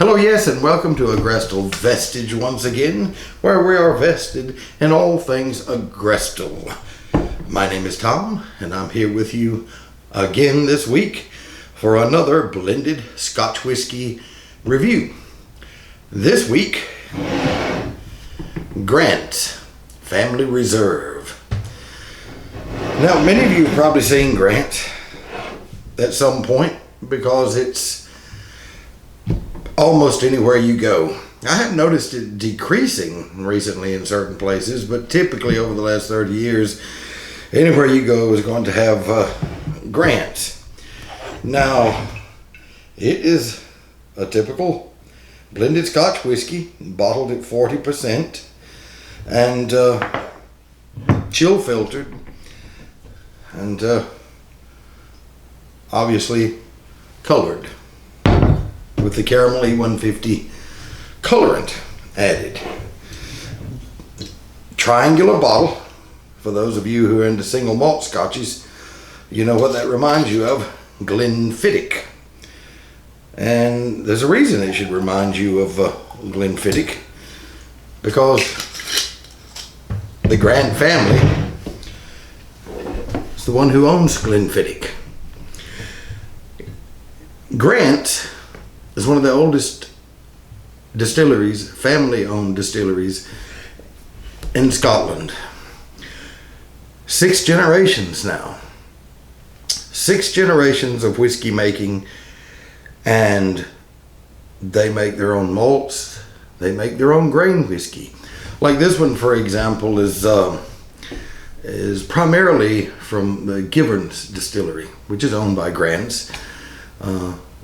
Hello, yes, and welcome to Agrestal Vestige once again, where we are vested in all things Agrestal. My name is Tom, and I'm here with you again this week for another blended Scotch whiskey review. This week, Grant Family Reserve. Now, many of you have probably seen Grant at some point because it's almost anywhere you go. I have noticed it decreasing recently in certain places, but typically over the last 30 years, anywhere you go is going to have Grant. Now, it is a typical blended Scotch whiskey, bottled at 40%, and chill filtered, and obviously colored with the Caramel E150 colorant added. Triangular bottle. For those of you who are into single malt scotches, you know what that reminds you of: Glenfiddich. And there's a reason it should remind you of Glenfiddich, because the Grant family is the one who owns Glenfiddich. Grant is one of the oldest distilleries, family-owned distilleries in Scotland. 6 generations now. 6 generations of whiskey making, and they make their own malts. They make their own grain whiskey. Like this one, for example, is primarily from the Givern's distillery, which is owned by Grant's,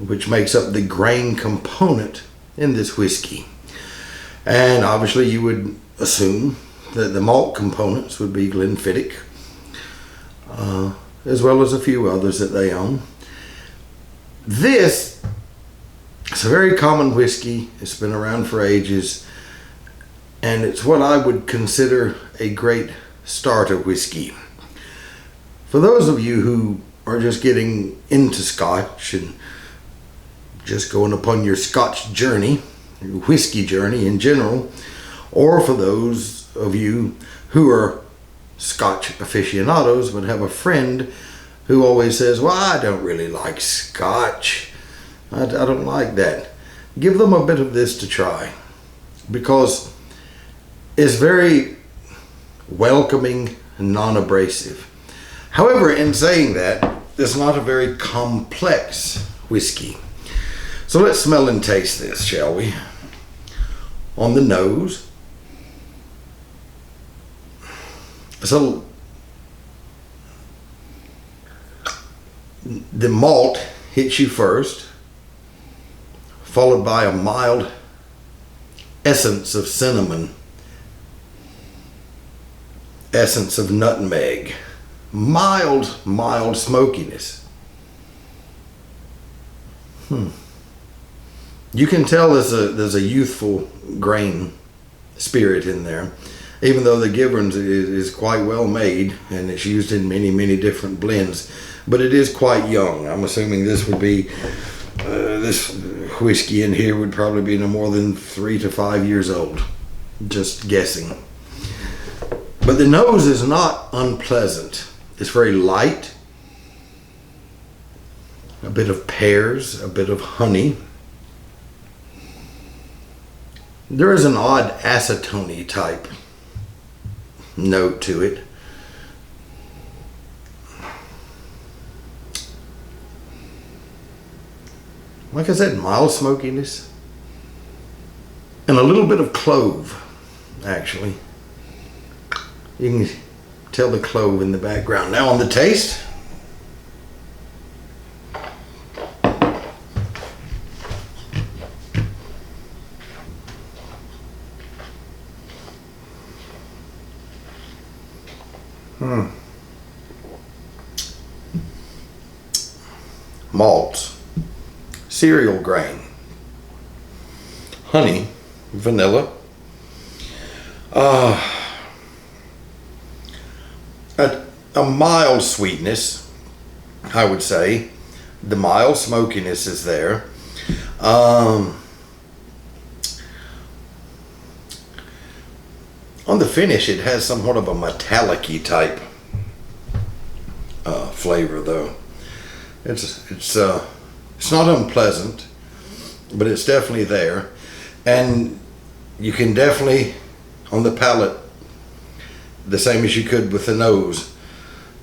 which makes up the grain component in this whiskey. And obviously you would assume that the malt components would be Glenfiddich, as well as a few others that they own. This is a very common whiskey. It's been around for ages, and it's what I would consider a great starter whiskey. For those of you who are just getting into Scotch and just going upon your Scotch journey, your whiskey journey in general, or for those of you who are Scotch aficionados but have a friend who always says, well, I don't really like Scotch, I don't like that, give them a bit of this to try, because it's very welcoming and non-abrasive. However, in saying that, it's not a very complex whiskey. So let's smell and taste this, shall we? On the nose. So the malt hits you first, followed by a mild essence of cinnamon, essence of nutmeg, mild smokiness. You can tell there's a youthful grain spirit in there, even though the Givern's is quite well made and it's used in many different blends, but it is quite young. I'm assuming this would be this whiskey in here would probably be no more than 3 to 5 years old, just guessing. But the nose is not unpleasant. It's very light, a bit of pears, a bit of honey. There is an odd acetone type note to it. Like I said, mild smokiness and a little bit of clove, actually. You can tell the clove in the background. Now on the taste, malts, cereal grain, honey, vanilla, a mild sweetness, I would say. The mild smokiness is there. On the finish, it has somewhat of a metallic-y type flavor, though. It's not unpleasant, but it's definitely there, and you can definitely, on the palate, the same as you could with the nose,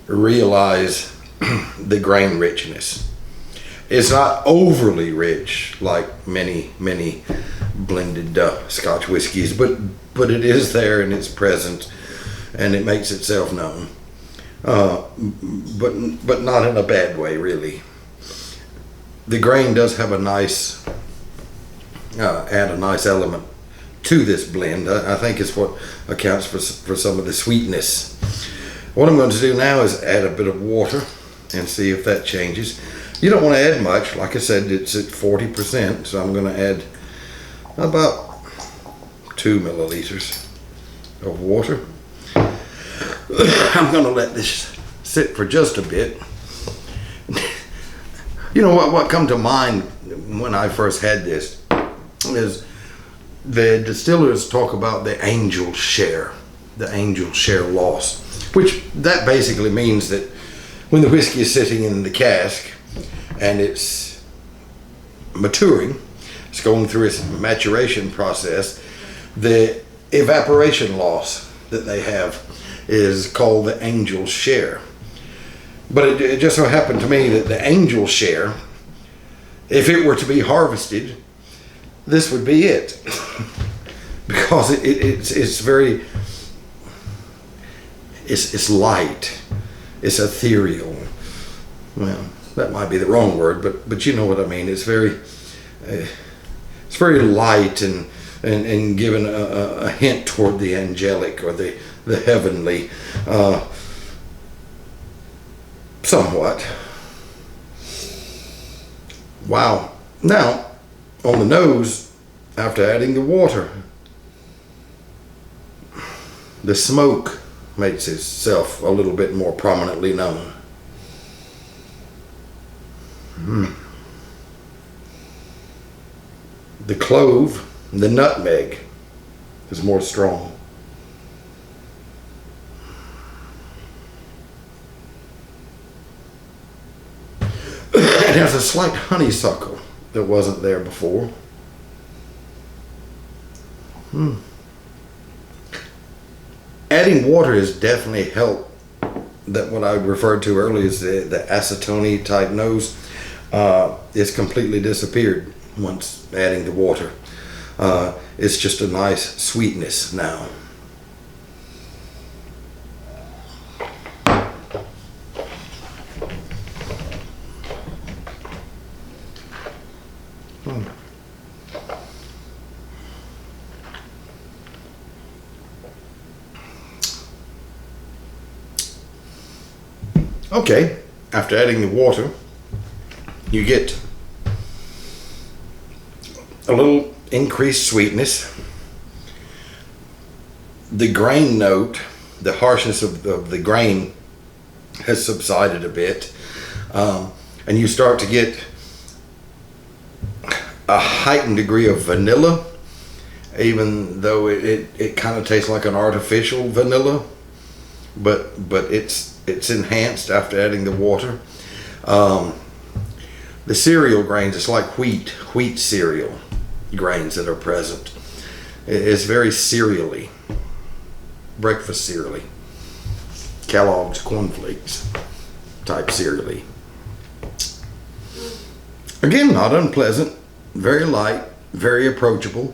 realize the grain richness. It's not overly rich like many blended Scotch whiskies, but it is there and it's present, and it makes itself known. But not in a bad way, really. The grain does have a nice, add a nice element to this blend. I think it's what accounts for some of the sweetness. What I'm going to do now is add a bit of water and see if that changes. You don't want to add much. Like I said, it's at 40%, so I'm going to add about 2 milliliters of water. I'm going to let this sit for just a bit. You know what come to mind when I first had this is the distillers talk about the angel share loss, which that basically means that when the whiskey is sitting in the cask and it's maturing, it's going through its maturation process, the evaporation loss that they have is called the angel share. But it just so happened to me that the angel share, if it were to be harvested, this would be it. Because it's very, it's light, it's ethereal. Well, that might be the wrong word, but you know what I mean. It's very light and given a hint toward the angelic or the heavenly, somewhat. Wow. Now, on the nose, after adding the water, the smoke makes itself a little bit more prominently known. The clove, the nutmeg, is more strong. It has a slight honeysuckle that wasn't there before. Adding water has definitely helped. That what I referred to earlier is the acetone type nose is completely disappeared once adding the water. It's just a nice sweetness now. Okay, after adding the water, you get a little increased sweetness. The grain note, the harshness of the grain has subsided a bit, and you start to get a heightened degree of vanilla, even though it kind of tastes like an artificial vanilla, but it's enhanced after adding the water. The cereal grains, it's like wheat cereal grains that are present. It's very cereally, breakfast cereally, Kellogg's cornflakes type cereally. Again, not unpleasant, very light, very approachable,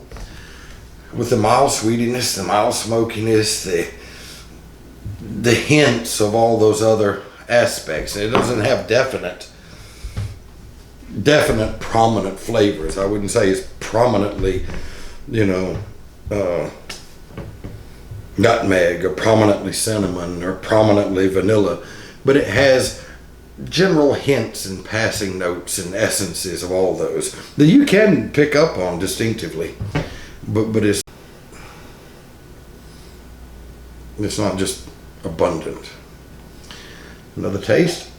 with the mild sweetiness, the mild smokiness, the hints of all those other aspects. It doesn't have definite prominent flavors. I wouldn't say it's prominently, nutmeg or prominently cinnamon or prominently vanilla, but it has general hints and passing notes and essences of all those that you can pick up on distinctively, but it's not just abundant. Another taste.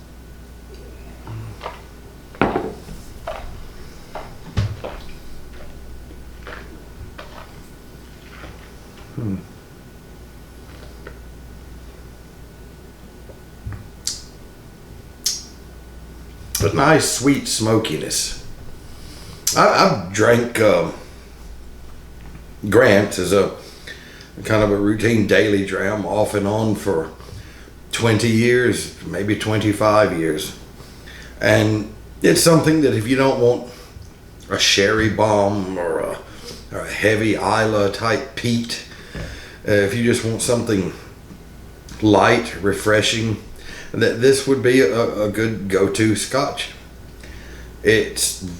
a nice sweet smokiness. I've drank Grant as a kind of a routine daily dram off and on for 20 years, maybe 25 years. And it's something that if you don't want a sherry bomb or a heavy Isla type peat, if you just want something light, refreshing, that this would be a good go-to Scotch. It's,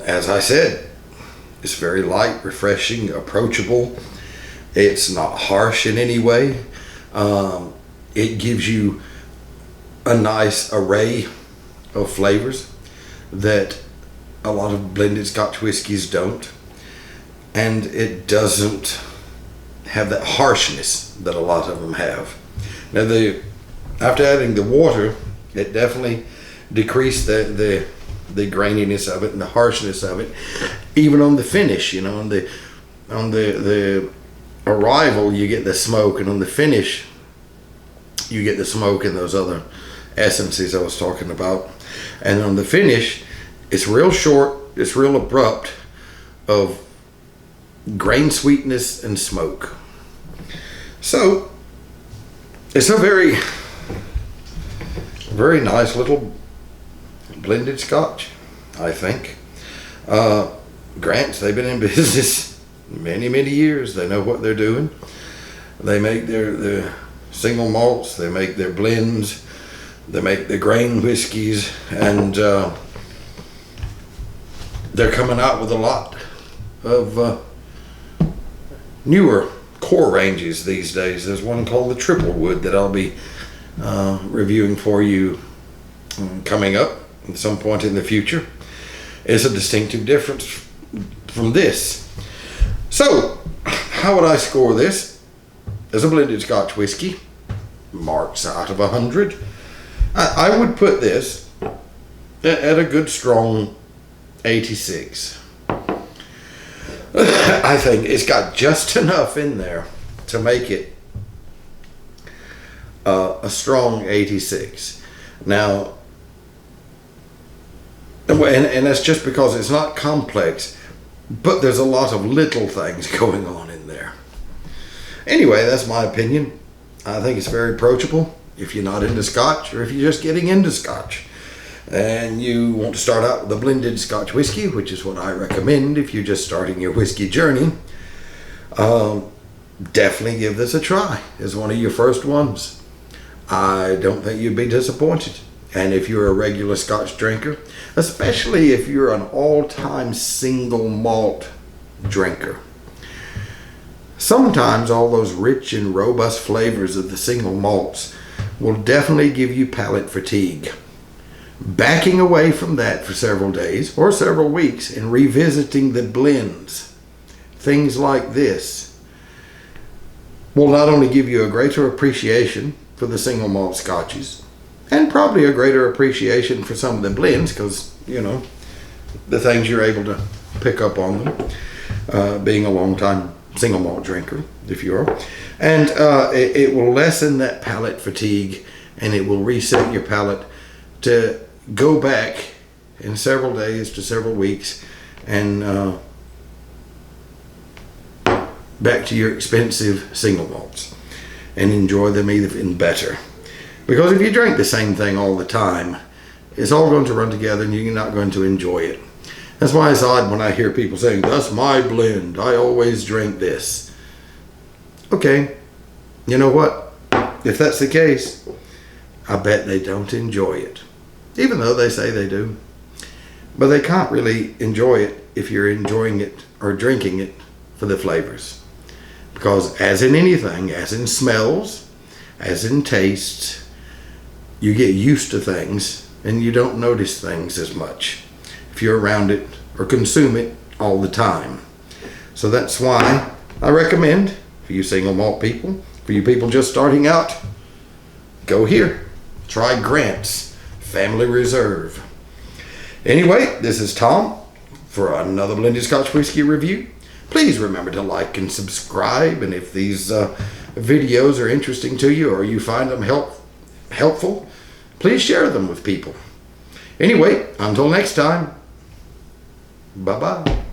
as I said, it's very light, refreshing, approachable. It's not harsh in any way. It gives you a nice array of flavors that a lot of blended Scotch whiskies don't. And it doesn't have that harshness that a lot of them have. Now, after adding the water, it definitely decreased the graininess of it and the harshness of it. Even on the finish, you know, on the arrival, you get the smoke, and on the finish, you get the smoke and those other essences I was talking about. And on the finish, it's real short, it's real abrupt of grain sweetness and smoke. So it's a very, very nice little blended Scotch, I think. Grant's, they've been in business many years. They know what they're doing. They make their single malts, they make their blends, they make the grain whiskies, and they're coming out with a lot of newer core ranges these days. There's one called the Triple Wood that I'll be reviewing for you coming up at some point in the future. It's a distinctive difference from this. So, how would I score this? As a blended Scotch whiskey, marks out of 100. I would put this at a good strong 86. I think it's got just enough in there to make it a strong 86. Now, and that's just because it's not complex, but there's a lot of little things going on in there. Anyway, that's my opinion. I think it's very approachable if you're not into Scotch, or if you're just getting into Scotch and you want to start out with a blended Scotch whiskey, which is what I recommend if you're just starting your whiskey journey. Definitely give this a try as one of your first ones. I don't think you'd be disappointed. And if you're a regular Scotch drinker, especially if you're an all-time single malt drinker, sometimes all those rich and robust flavors of the single malts will definitely give you palate fatigue. Backing away from that for several days or several weeks and revisiting the blends, things like this, will not only give you a greater appreciation for the single malt Scotches, and probably a greater appreciation for some of the blends, because, you know, the things you're able to pick up on them, being a long time single malt drinker, if you are. And it will lessen that palate fatigue, and it will reset your palate to go back in several days to several weeks and back to your expensive single malts and enjoy them even better. Because if you drink the same thing all the time, it's all going to run together and you're not going to enjoy it. That's why it's odd when I hear people saying, "That's my blend, I always drink this." Okay, you know what? If that's the case, I bet they don't enjoy it, even though they say they do. But they can't really enjoy it if you're enjoying it or drinking it for the flavors. Because as in anything, as in smells, as in tastes, you get used to things and you don't notice things as much if you're around it or consume it all the time. So that's why I recommend, for you single malt people, for you people just starting out, go here. Try Grant's Family Reserve. Anyway, this is Tom for another blended Scotch whiskey review. Please remember to like and subscribe, and if these videos are interesting to you or you find them helpful, please share them with people. Anyway, until next time, bye-bye.